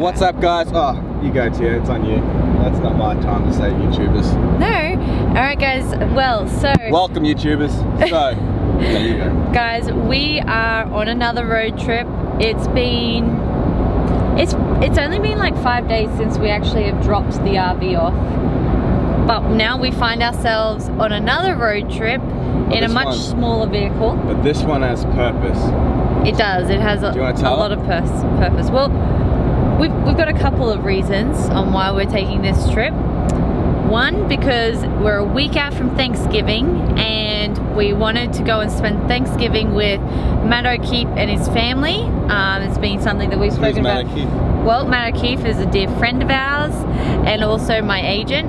what's up, guys? Oh, you go, Tia, it's on you. That's not my time to say YouTubers. No. Alright guys, well, so... Welcome, YouTubers. So, there you go. Guys, we are on another road trip. It's only been like 5 days since we actually have dropped the RV off. But now we find ourselves on another road trip in a much smaller vehicle. But this one has purpose. It does. It has a lot of purpose. Well, we've got a couple of reasons on why we're taking this trip. One, because we're a week out from Thanksgiving and we wanted to go and spend Thanksgiving with Matt O'Keefe and his family. It's been something that we've spoken about. Matt O'Keefe? Well, Matt O'Keefe is a dear friend of ours and also my agent.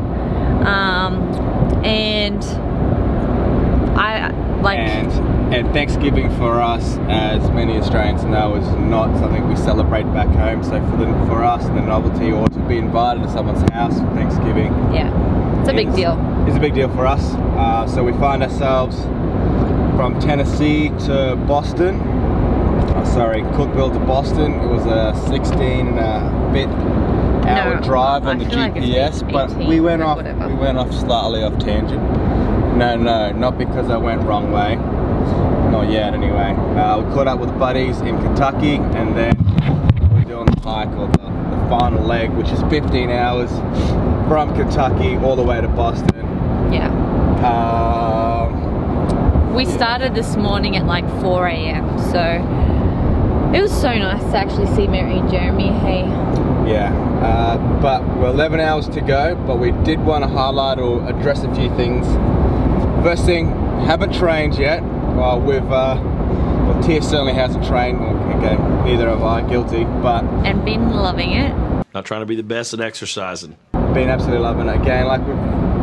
And Thanksgiving for us, as many Australians know, is not something we celebrate back home. So for us, the novelty or to be invited to someone's house for Thanksgiving, yeah, it's a big deal. It's a big deal for us. So we find ourselves from Tennessee to Boston. Cookville to Boston. It was a 16 and a bit hour drive on the GPS, but we went off slightly off tangent. No, not because I went wrong way. Not yet, anyway. We caught up with buddies in Kentucky, and then we're doing the hike, or the final leg, which is 15 hours from Kentucky all the way to Boston. Yeah. We started this morning at like 4 AM, so it was so nice to actually see Mary and Jeremy. Hey. Yeah, but we're 11 hours to go, but we did want to highlight or address a few things. First thing, haven't trained yet. Well, Tia certainly hasn't trained. Okay, neither have I, guilty, but... And been loving it. Not trying to be the best at exercising. Been absolutely loving it. Again, like we've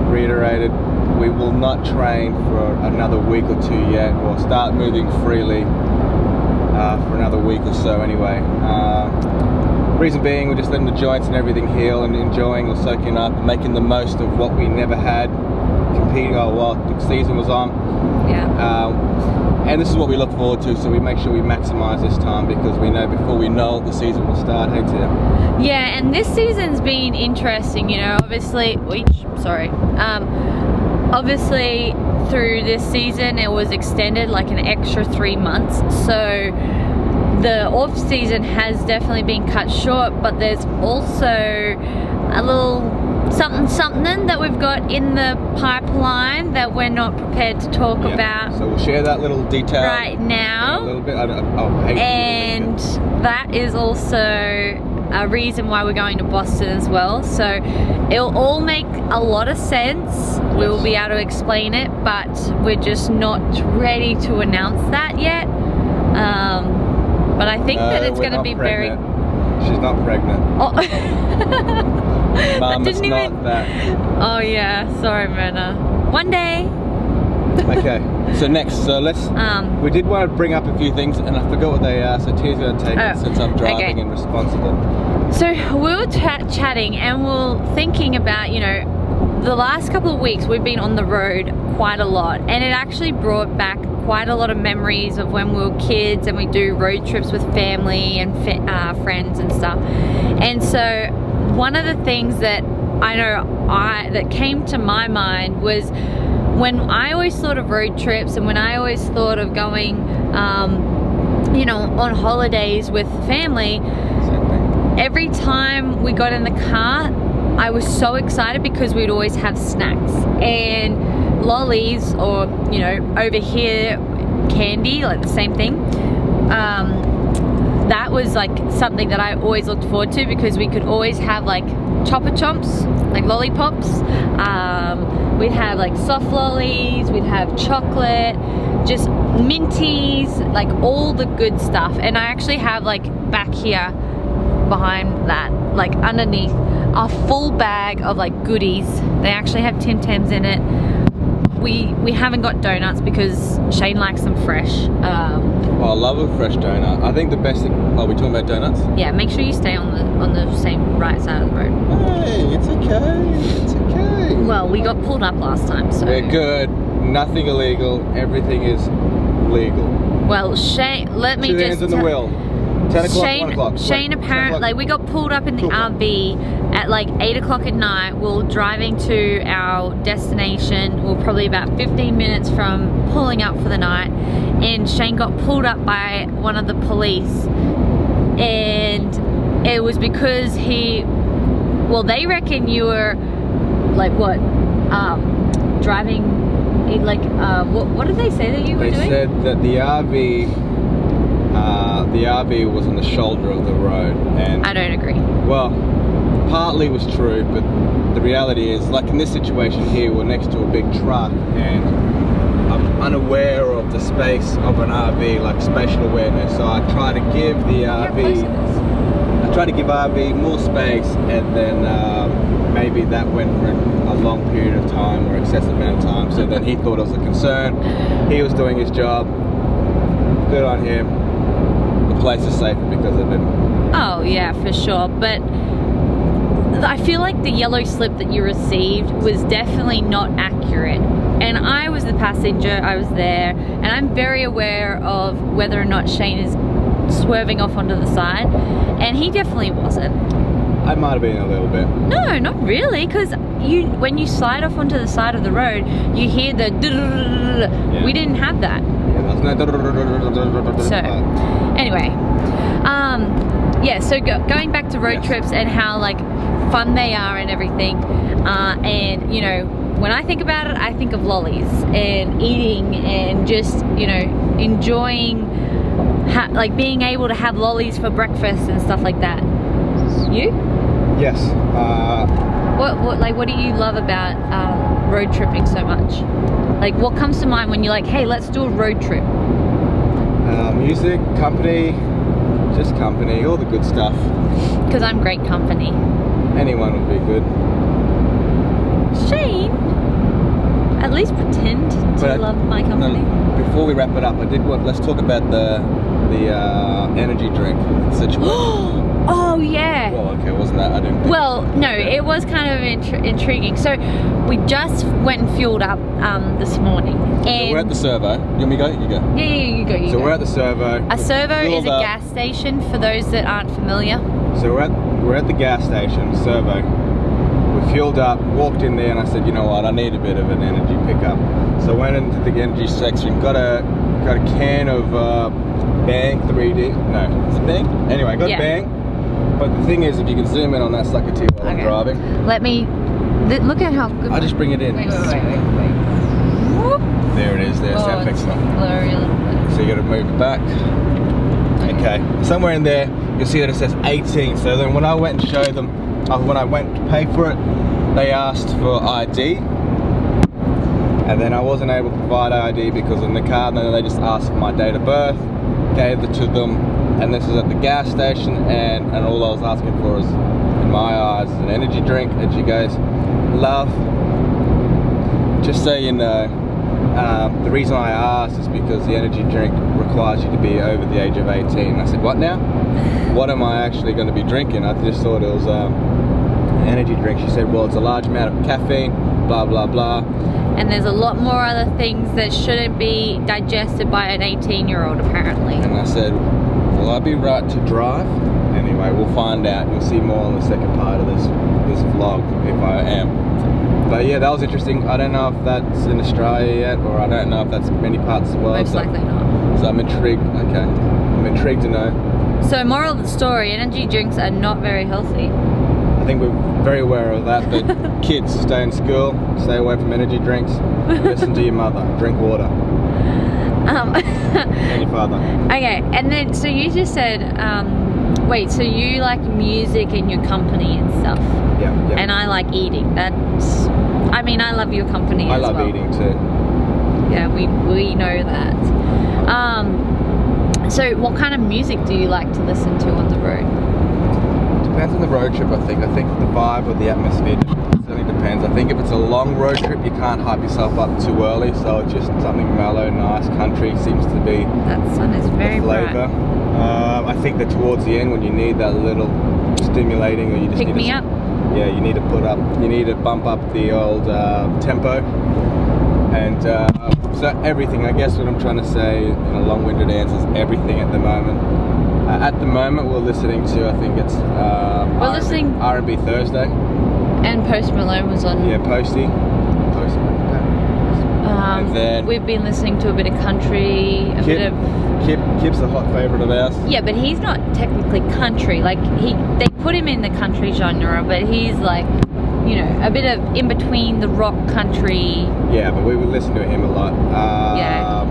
reiterated, we will not train for another week or two yet. We'll start moving freely for another week or so anyway. Reason being, we're just letting the joints and everything heal and enjoying or soaking up and making the most of what we never had competing while the season was on. Yeah. And this is what we look forward to, so we make sure we maximize this time because we know before we know it, the season will start. Hey, Tia. Yeah, and this season's been interesting, you know, obviously, obviously through this season it was extended like an extra 3 months, so the off season has definitely been cut short, but there's also a little something that we've got in the pipeline that we're not prepared to talk about. So we'll share that little detail right now. A little bit. And that is also a reason why we're going to Boston as well. So it'll all make a lot of sense. Yes. We will be able to explain it, but we're just not ready to announce that yet. But I think that it's going to be pregnant. She's not pregnant. Oh. Mom, it's not that. Oh yeah, sorry Myrna. One day. Okay, so next, let's, we did want to bring up a few things and I forgot what they are, so Tia's going to take it since I'm driving and responsible. So we were chatting and we're thinking about, you know, the last couple of weeks we've been on the road quite a lot, and it actually brought back quite a lot of memories of when we were kids and we do road trips with family and friends and stuff. And so one of the things that I know that came to my mind was when I always thought of road trips and when I always thought of going, you know, on holidays with family, every time we got in the car, I was so excited because we'd always have snacks and lollies, or, you know, over here, candy, like the same thing. That was like something that I always looked forward to because we could always have like chopper chomps, like lollipops. We'd have like soft lollies, we'd have chocolate, just minties, like all the good stuff. And I actually have like back here behind that, like underneath, a full bag of like goodies. They actually have Tim Tams in it. We haven't got donuts because Shane likes them fresh. Well, I love a fresh donut. I think the best thing... Oh, we're talking about donuts? Yeah, make sure you stay on the same right side of the road. Hey, it's okay. It's okay. Well, we got pulled up last time, so... We're good. Nothing illegal. Everything is legal. Well, Shane, let me Two just... hands on the wheel. 10 o'clock, 1 o'clock. Shane apparently, like, we got pulled up in the RV at like 8 o'clock at night. We're driving to our destination. We're probably about 15 minutes from pulling up for the night, and Shane got pulled up by one of the police, and it was because well, they reckon you were like what, driving, like, what did they say that you were doing? They said that the RV was on the shoulder of the road, and I don't agree. Well, partly was true, but the reality is, like in this situation here, we're next to a big truck, and I'm unaware of the space of an RV, like spatial awareness. So I try to give the RV, RV more space, and then maybe that went for a long period of time or excessive amount of time. So then he thought it was a concern. He was doing his job. Good on him. The place is safer because of him. Oh yeah, for sure. But I feel like the yellow slip that you received was definitely not accurate. And I was the passenger, I was there, and I'm very aware of whether or not Shane is swerving off onto the side, and he definitely wasn't. I might have been a little bit. No, not really, because when you slide off onto the side of the road, you hear the yeah. We didn't have that. Yeah, there's no. So, anyway, yeah. So going back to road trips and how like fun they are and everything, and you know, when I think about it, I think of lollies and eating and just, you know, enjoying, like being able to have lollies for breakfast and stuff like that. You? Yes. What do you love about road tripping so much? Like, what comes to mind when you're like, hey, let's do a road trip? Music, company, just company, all the good stuff. Because I'm great company. Anyone would be good. Shane, at least pretend to love my company. No, before we wrap it up, let's talk about the energy drink situation. Oh yeah. Well, okay, wasn't that? I didn't. Well, no, it was kind of intriguing. So we just went and fueled up this morning, and so we're at the servo. You want me to go? You go. Yeah, you go. So we're at the servo. A servo is a gas station for those that aren't familiar. So we're at the gas station, servo. We fueled up, walked in there, and I said, you know what? I need a bit of an energy pickup. So I went into the energy section, got a can of Bang 3D. No, is it Bang? Anyway, I got Bang. But the thing is, if you can zoom in on that sucker too while I'm driving. Let me look at how good. I'll just bring it in. Wait. Whoop. There it is. There's that pixel. Blurry a little bit. So you got to move it back. Okay. Somewhere in there, you'll see that it says 18. So then when I went and showed them, when I went to pay for it, they asked for ID. And then I wasn't able to provide ID because in the card, and then they just asked for my date of birth, gave it to them, and this is at the gas station, and all I was asking for is, in my eyes, an energy drink. And she goes, love, just so you know, the reason I asked is because the energy drink requires you to be over the age of 18. And I said, what now? What am I actually going to be drinking? I just thought it was an energy drink. She said, well, it's a large amount of caffeine, blah, blah, blah. And there's a lot more other things that shouldn't be digested by an 18-year-old, apparently. And I said, will I be right to drive? Anyway, we'll find out. You'll see more on the second part of this vlog, if I am. But yeah, that was interesting. I don't know if that's in Australia yet, or I don't know if that's many parts of the world. Most likely not. So I'm intrigued. Okay, I'm intrigued to know. So moral of the story, energy drinks are not very healthy. I think we're very aware of that, but kids, stay in school, stay away from energy drinks, listen to your mother, drink water. And your father. Okay, and then, so you just said, wait, so you like music and your company and stuff? Yeah. And I like eating. That's, I mean, I love your company as well. I love eating too. Yeah, we know that. So what kind of music do you like to listen to on the road? Depends on the road trip, I think. I think the vibe or the atmosphere certainly depends. I think if it's a long road trip, you can't hype yourself up too early, so it's just something mellow, nice, country seems to be that sun is very the flavor. I think that towards the end, when you need that little stimulating, or you just pick me up. Yeah, you need to bump up the old tempo, and so everything. I guess what I'm trying to say in a long-winded answer is everything at the moment. At the moment, we're listening to, I think it's R&B Thursday. And Post Malone was on. Yeah, Posty. And then we've been listening to a bit of country, Kip's a hot favourite of ours. Yeah, but he's not technically country. Like they put him in the country genre, but he's like, you know, a bit of in between the rock country. Yeah, but we would listen to him a lot. Yeah.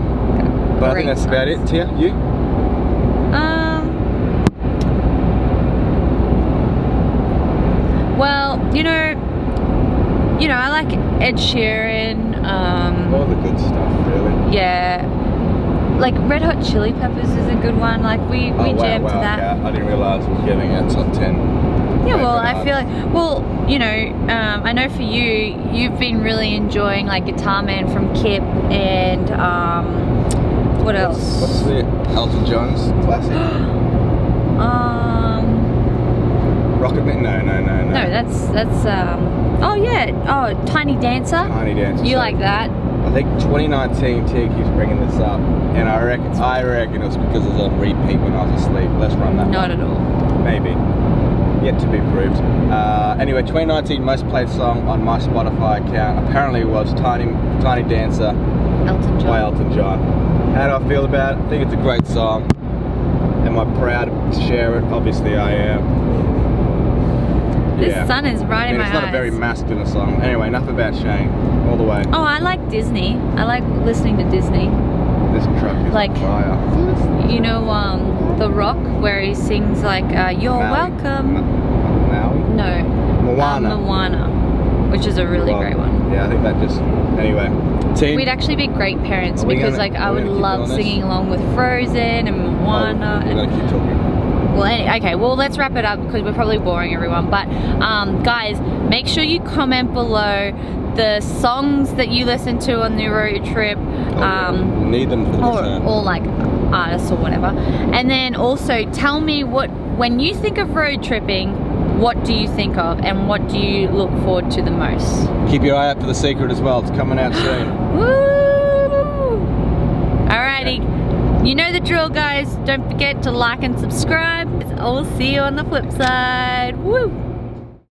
But I think that's about it. Tia, you? Well, you know, I like Ed Sheeran. All the good stuff, really. Yeah. Like Red Hot Chili Peppers is a good one. Like we jammed to that. Okay. I didn't realise we were giving it top 10. Yeah, well, I feel like, well, you know, I know for you, you've been really enjoying like Guitar Man from Kip and what else? What's the Elton John's classic? Rocket Man? No. No, that's oh yeah, oh Tiny Dancer. Tiny Dancer. You like that? I think 2019 Tia keeps bringing this up, and I reckon it was because it was on repeat when I was asleep. Let's run that. Not at all. Maybe. Yet to be proved. Anyway, 2019 most played song on my Spotify account apparently was Tiny Dancer by Elton John. How do I feel about it? I think it's a great song. Am I proud to share it? Obviously I am. This sun is right in my eyes. It's not a very masculine song. Anyway, enough about Shane. All the way. Oh, I like Disney. I like listening to Disney. This truck is on fire. You know, The Rock, where he sings like, "You're welcome." No. Moana. Which is a really great one. Yeah, I think that just. Anyway. We'd actually be great parents because, like, I would love singing along with Frozen and Moana. We're gonna keep talking. Well, okay, well, let's wrap it up because we're probably boring everyone. But guys, make sure you comment below the songs that you listen to on the road trip. We'll need them for the return. Or like artists or whatever. And then also tell me when you think of road tripping, what do you think of and what do you look forward to the most? Keep your eye out for The Secret as well. It's coming out soon. Woo! Alrighty. You know the drill, guys. Don't forget to like and subscribe. I'll see you on the flip side. Woo!